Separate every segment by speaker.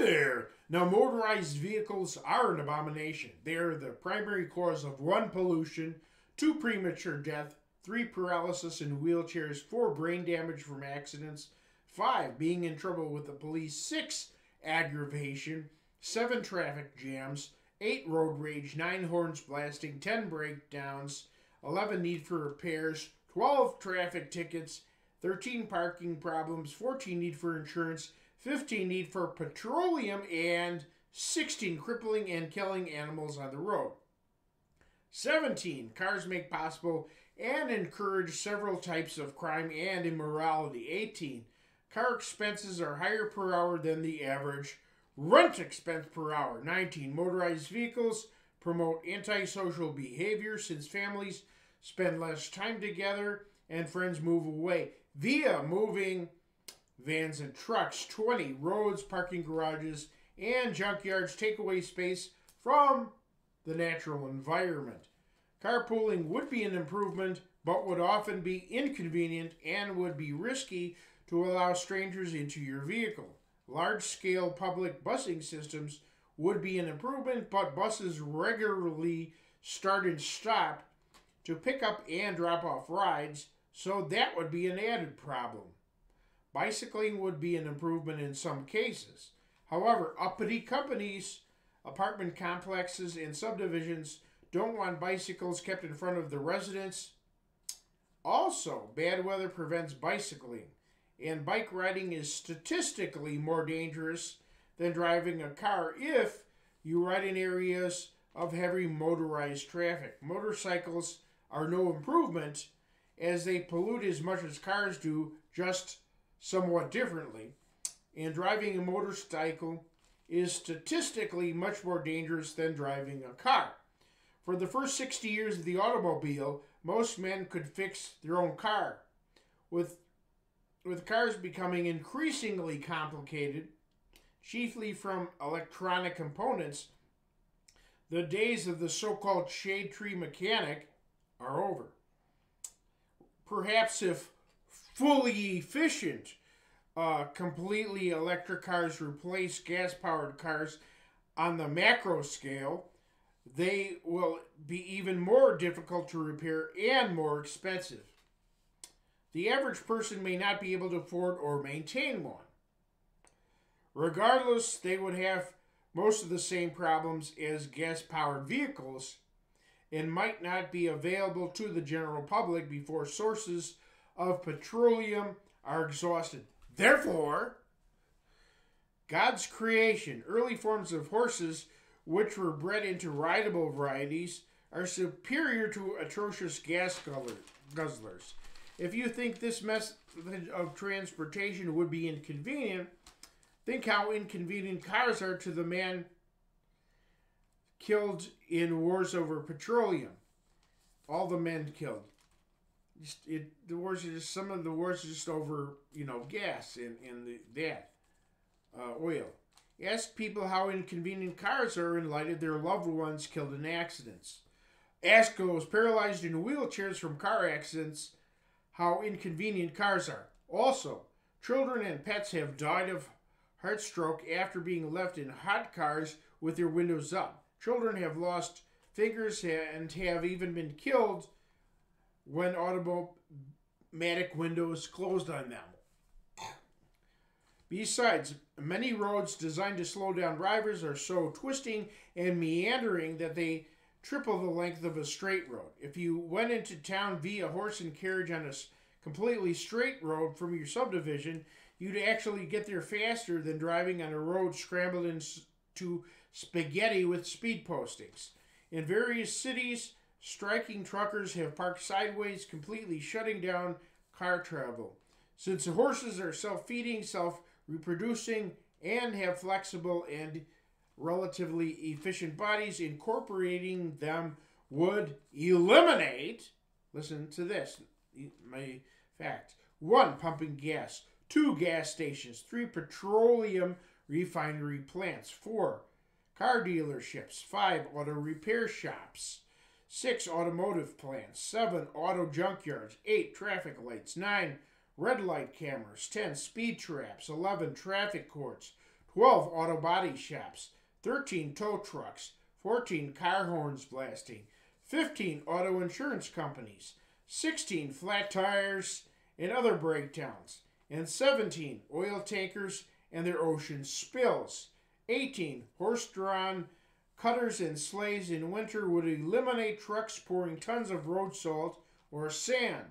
Speaker 1: there! Now, motorized vehicles are an abomination. They are the primary cause of 1, pollution, 2, premature death, 3, paralysis in wheelchairs, 4, brain damage from accidents, 5, being in trouble with the police, 6, aggravation, 7, traffic jams, 8, road rage, 9, horns blasting, 10, breakdowns, 11, need for repairs, 12, traffic tickets, 13, parking problems, 14, need for insurance, 15, need for petroleum, and 16, crippling and killing animals on the road. 17, cars make possible and encourage several types of crime and immorality. 18, car expenses are higher per hour than the average rent expense per hour. 19, motorized vehicles promote antisocial behavior since families spend less time together and friends move away via moving vans and trucks. 20, roads, parking garages, and junkyards take away space from the natural environment. Carpooling would be an improvement, but would often be inconvenient and would be risky to allow strangers into your vehicle. Large-scale public busing systems would be an improvement, but buses regularly start and stop to pick up and drop off rides, so that would be an added problem. Bicycling would be an improvement in some cases. However, uppity companies, apartment complexes, and subdivisions don't want bicycles kept in front of the residents. Also, bad weather prevents bicycling, and bike riding is statistically more dangerous than driving a car if you ride in areas of heavy motorized traffic. Motorcycles are no improvement as they pollute as much as cars do, just somewhat differently. And driving a motorcycle is statistically much more dangerous than driving a car. For the first 60 years of the automobile, most men could fix their own car. With cars becoming increasingly complicated, chiefly from electronic components, the days of the so-called shade tree mechanic are over. Perhaps if fully efficient, completely electric cars replace gas-powered cars on the macro scale, they will be even more difficult to repair and more expensive. The average person may not be able to afford or maintain one. Regardless, they would have most of the same problems as gas-powered vehicles and might not be available to the general public before sources of petroleum are exhausted. Therefore, God's creation, early forms of horses which were bred into rideable varieties, are superior to atrocious gas guzzlers. If you think this method of transportation would be inconvenient, think how inconvenient cars are to the man killed in wars over petroleum. All the men killed. Some of the wars are just over, gas and oil. Ask people how inconvenient cars are in light of their loved ones killed in accidents. Ask those paralyzed in wheelchairs from car accidents how inconvenient cars are. Also, children and pets have died of heart stroke after being left in hot cars with their windows up. Children have lost fingers and have even been killed when automatic windows closed on them. Besides, many roads designed to slow down drivers are so twisting and meandering that they triple the length of a straight road. If you went into town via horse and carriage on a completely straight road from your subdivision, you'd actually get there faster than driving on a road scrambled into spaghetti with speed postings. In various cities, striking truckers have parked sideways, completely shutting down car travel. Since the horses are self-feeding, self-reproducing, and have flexible and relatively efficient bodies, incorporating them would eliminate, listen to this, my fact, 1, pumping gas, 2, gas stations, 3, petroleum refinery plants, 4, car dealerships, 5, auto repair shops, 6, automotive plants, 7, auto junkyards, 8, traffic lights, 9, red light cameras, 10, speed traps, 11, traffic courts, 12 auto body shops, 13 tow trucks, 14 car horns blasting, 15 auto insurance companies, 16 flat tires and other breakdowns, and 17 oil tankers and their ocean spills. 18 horse-drawn cutters and sleighs in winter would eliminate trucks pouring tons of road salt or sand.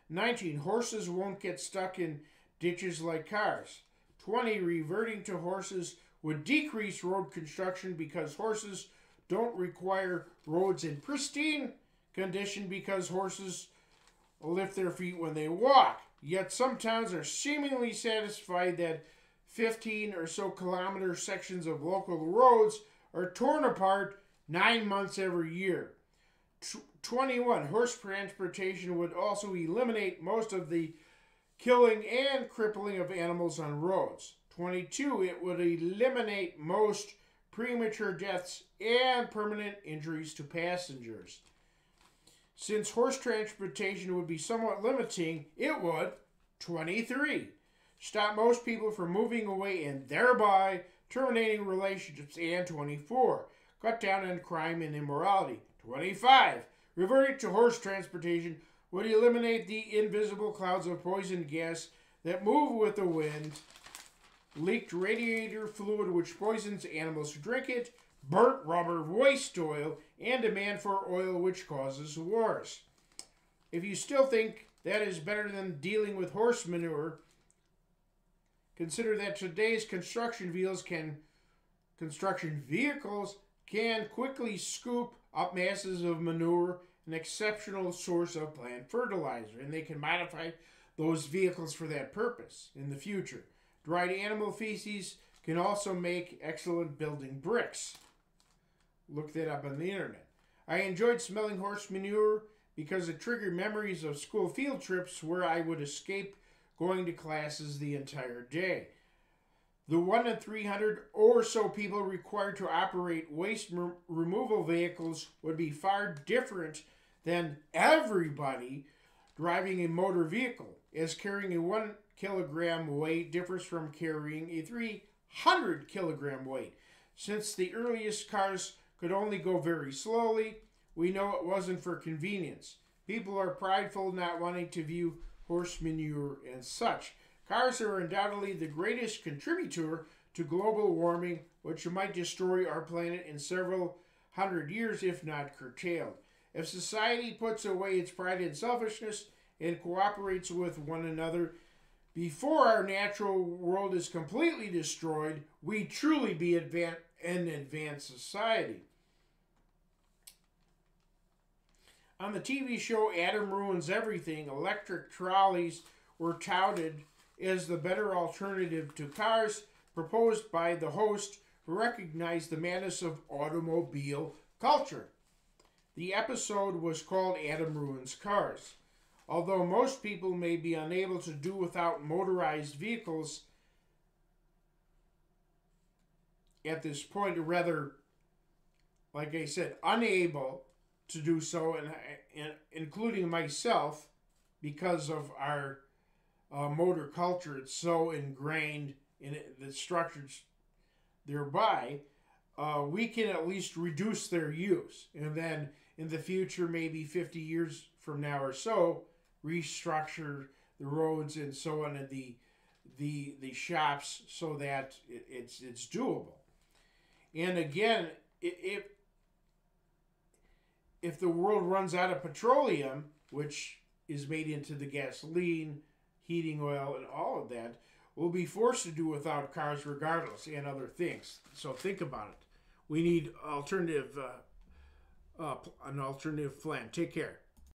Speaker 1: 19 horses won't get stuck in ditches like cars. 20 reverting to horses would decrease road construction because horses don't require roads in pristine condition because horses lift their feet when they walk. Yet some towns are seemingly satisfied that 15 or so kilometer sections of local roads are torn apart 9 months every year. 21. Horse transportation would also eliminate most of the killing and crippling of animals on roads. 22. It would eliminate most premature deaths and permanent injuries to passengers. Since horse transportation would be somewhat limiting, it would, 23, stop most people from moving away and thereby terminating relationships. And 24, cut down on crime and immorality. 25, reverting to horse transportation would eliminate the invisible clouds of poison gas that move with the wind, leaked radiator fluid which poisons animals who drink it, burnt rubber, waste oil, and demand for oil which causes wars. If you still think that is better than dealing with horse manure, consider that today's construction vehicles can quickly scoop up masses of manure, an exceptional source of plant fertilizer, and they can modify those vehicles for that purpose in the future. Dried animal feces can also make excellent building bricks. Look that up on the internet. I enjoyed smelling horse manure because it triggered memories of school field trips where I would escape going to classes the entire day. The 1 in 300 or so people required to operate waste removal vehicles would be far different than everybody driving a motor vehicle, as carrying a 1 kilogram weight differs from carrying a 300 kilogram weight. Since the earliest cars could only go very slowly, we know it wasn't for convenience. People are prideful, not wanting to view horse manure and such. Cars are undoubtedly the greatest contributor to global warming, which might destroy our planet in several hundred years if not curtailed. If society puts away its pride and selfishness and cooperates with one another before our natural world is completely destroyed, we truly be an advanced society. On the TV show Adam Ruins Everything, electric trolleys were touted as the better alternative to cars, proposed by the host who recognized the madness of automobile culture. The episode was called Adam Ruins Cars. Although most people may be unable to do without motorized vehicles at this point, or rather, like I said, unable to do so, and including myself, because of our motor culture, it's so ingrained in the structures thereby, we can at least reduce their use, and then in the future, maybe 50 years from now or so, restructure the roads and so on, and the shops, so that it's doable. And again, if the world runs out of petroleum, which is made into the gasoline, heating oil, and all of that, we'll be forced to do without cars regardless, and other things. So think about it. We need an alternative plan. Take care.